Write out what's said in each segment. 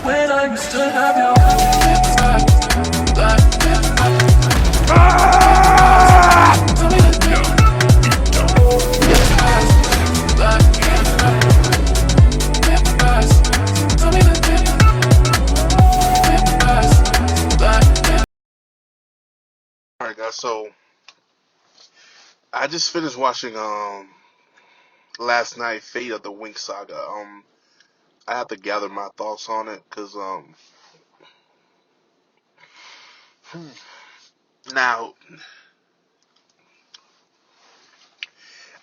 when I used to have you. All right, guys. So I just finished watching last night Fate of the Winx Saga. I have to gather my thoughts on it because now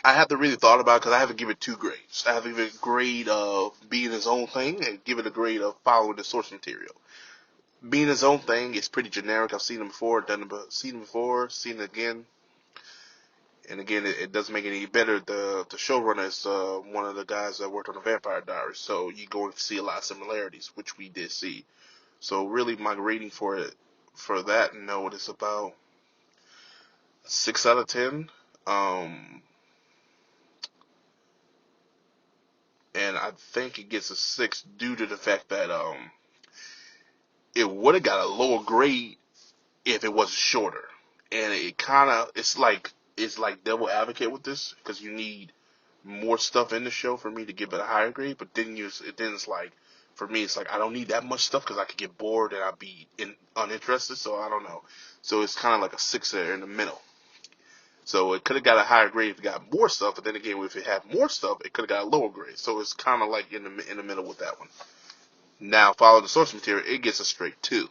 I have to really thought about it because I have to give it two grades. I have to give it a grade of being its own thing and give it a grade of following the source material. Being its own thing is pretty generic. I've seen it before, seen it before, seen it again. And again, it doesn't make it any better. The showrunner is one of the guys that worked on the Vampire Diaries, so you're going to see a lot of similarities, which we did see. So really, my rating for it for that note is about 6 out of 10. Um, and I think it gets a 6 due to the fact that it would have got a lower grade if it was shorter. And it kind of it's like devil advocate with this because you need more stuff in the show for me to give it a higher grade. But then it's like for me it's like I don't need that much stuff because I could get bored and I'd be uninterested. So I don't know. So it's kind of like a 6 there in the middle. So it could have got a higher grade if it got more stuff, but then again, if it had more stuff, it could have got a lower grade. So it's kind of like in the middle with that one. Now, follow the source material, it gets a straight 2,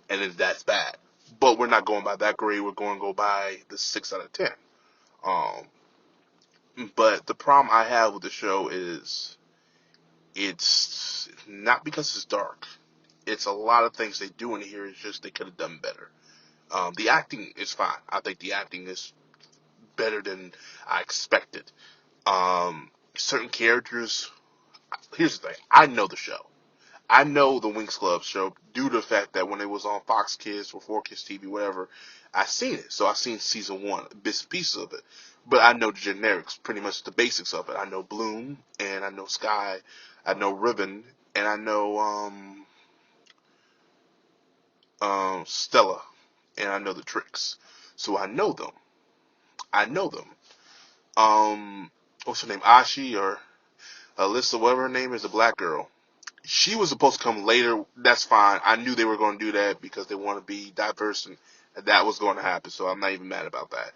and then that's bad. But we're not going by that grade. We're going to go by the 6 out of 10. But the problem I have with the show is it's not because it's dark. It's a lot of things they do in here. It's just they could have done better. The acting is fine. I think the acting is better than I expected. Certain characters. Here's the thing. I know the show. I know the Winx Club show due to the fact that when it was on Fox Kids or 4Kids TV, whatever, I seen it. So I seen season 1, bits and pieces of it. But I know the generics, pretty much the basics of it. I know Bloom, and I know Sky, I know Ribbon, and I know Stella, and I know the tricks. So I know them. I know them. What's her name? Ashi or Alyssa, whatever her name is, the black girl. She was supposed to come later. That's fine. I knew they were going to do that because they want to be diverse and that was going to happen. So I'm not even mad about that.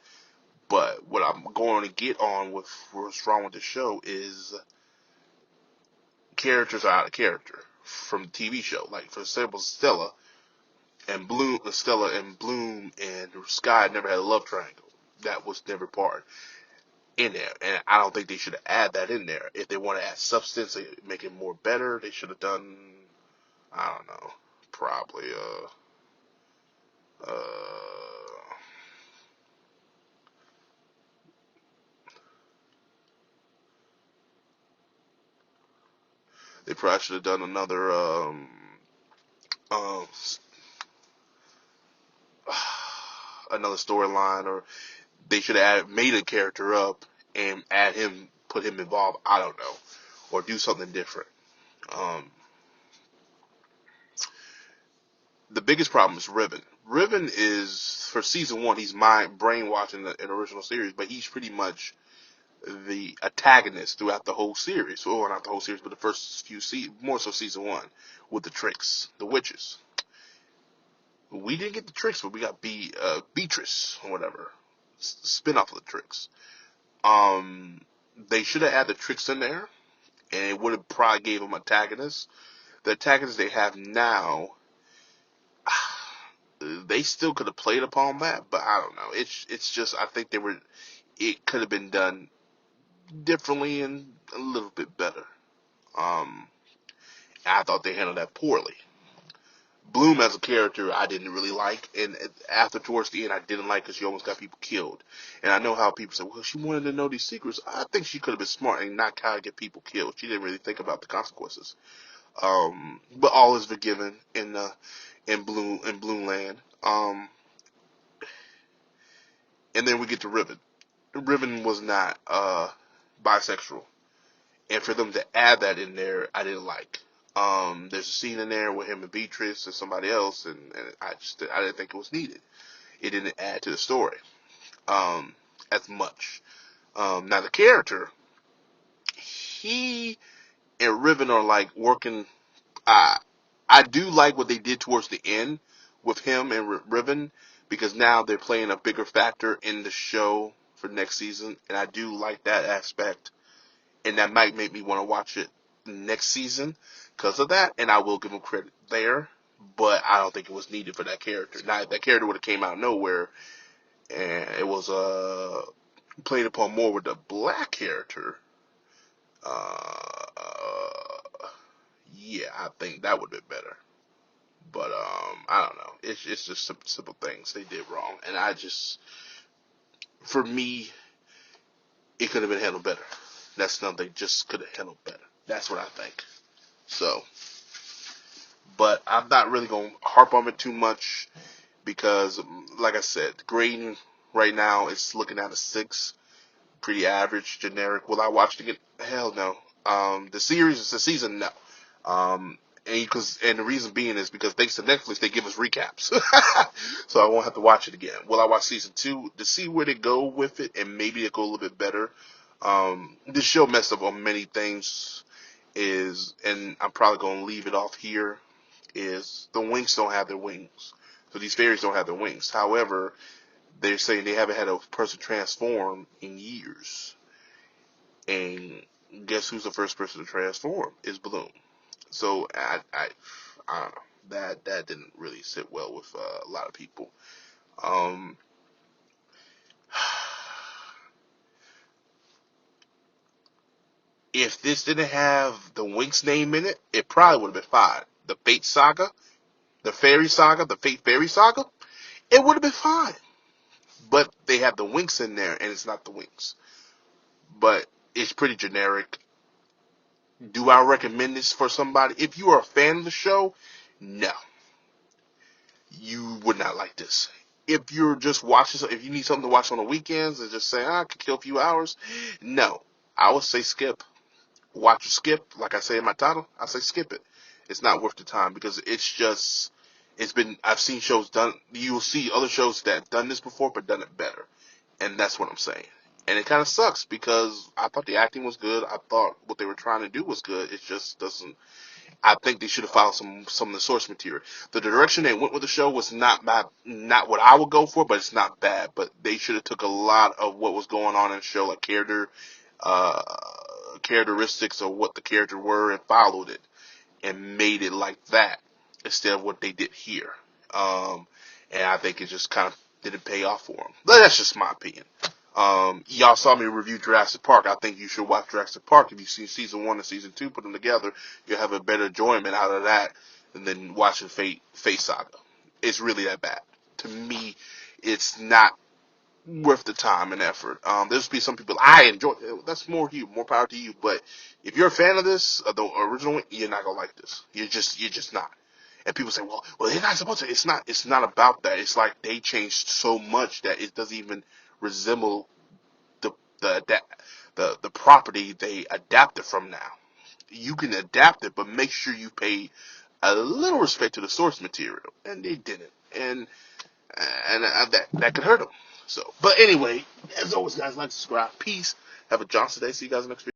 But what I'm going to get on with what's wrong with the show is characters are out of character from the TV show. Like for example, Stella and Bloom and Sky never had a love triangle. That was never part in there, and I don't think they should add that in there. If they want to add substance, make it more better, they should have done. I don't know, probably they probably should have done um another storyline, or they should have made a character up and put him involved. I don't know, or do something different. Um, the biggest problem is Riven. Riven is for season 1. He's brainwashing the original series, but he's pretty much the antagonist throughout the whole series. Well, not the whole series, but the first few more so season 1 with the tricks, the witches. We didn't get the tricks, but we got Beatrice or whatever, spin off of the tricks. Um, they should have added the tricks in there, and it would have probably gave them antagonists. The antagonists they have now, they still could have played upon that, but I don't know. It's just I think it could have been done differently and a little bit better. Um, I thought they handled that poorly. Bloom as a character I didn't really like, and after towards the end I didn't like because she almost got people killed. And I know how people say, well, she wanted to know these secrets. I think she could have been smart and not kind of get people killed. She didn't really think about the consequences. But all is forgiven in Bloom Land. And then we get to Ribbon. Ribbon was not bisexual, and for them to add that in there, I didn't like. There's a scene in there with him and Beatrice and somebody else, and I didn't think it was needed. It didn't add to the story as much. Now the character, he and Riven are like working. I I do like what they did towards the end with him and Riven, because now they're playing a bigger factor in the show for next season, and I do like that aspect, and that might make me want to watch it next season because of that, and I will give them credit there, but I don't think it was needed for that character. Now, that character would have came out of nowhere, and it was played upon more with the black character. Yeah, I think that would have been better. But I don't know. It's just simple things they did wrong, and for me, it could have been handled better. That's something they just could have handled better. That's what I think. So, but I'm not really gonna harp on it too much because, like I said, the grading right now is looking at a 6, pretty average, generic. Will I watch it again? Hell no. The season, no. And the reason being is because thanks to Netflix, they give us recaps, so I won't have to watch it again. Will I watch season 2 to see where they go with it, and maybe it go a little bit better? This show messed up on many things, and I'm probably gonna leave it off here. Is the Winx don't have their wings, so these fairies don't have their wings. However, they're saying they haven't had a person transform in years, and guess who's the first person to transform? Is Bloom. So I don't know. That didn't really sit well with a lot of people. Um, if this didn't have the Winx name in it, it probably would have been fine. The Fate Saga, the Fairy Saga, the Fate Fairy Saga, it would have been fine. But they have the Winx in there, and it's not the Winx. But it's pretty generic. Do I recommend this for somebody? If you are a fan of the show, no. You would not like this. If you're just watching, if you need something to watch on the weekends and just say, I could kill a few hours, no. I would say skip. Watch or skip. Like I say in my title, I say skip it. It's not worth the time because I've seen shows done, you'll see other shows that have done this before but done it better. And that's what I'm saying. And it kind of sucks because I thought the acting was good. I thought what they were trying to do was good. It just doesn't. I think they should have followed some of the source material. The direction they went with the show was not bad, not what I would go for, but it's not bad. But they should have took a lot of what was going on in the show, like uh, characteristics of what the character were, and followed it and made it like that instead of what they did here. Um, and I think it just kind of didn't pay off for them. But that's just my opinion. Y'all saw me review Jurassic Park. I think you should watch Jurassic Park. If you see season 1 and season 2, put them together, you'll have a better enjoyment out of that than watching Fate Saga. It's really that bad. To me, it's not worth the time and effort. There's be some people I enjoy. That's more you, more power to you. But if you're a fan of this, of the original one, you're not gonna like this. You're just not. And people say, well, they're not supposed to. It's not. It's not about that. It's like they changed so much that it doesn't even resemble the the the property they adapted from now. You can adapt it, but make sure you pay a little respect to the source material, and they didn't. And that could hurt them. So, but anyway, as always, guys, like, subscribe. Peace. Have a Johnson day. See you guys next week.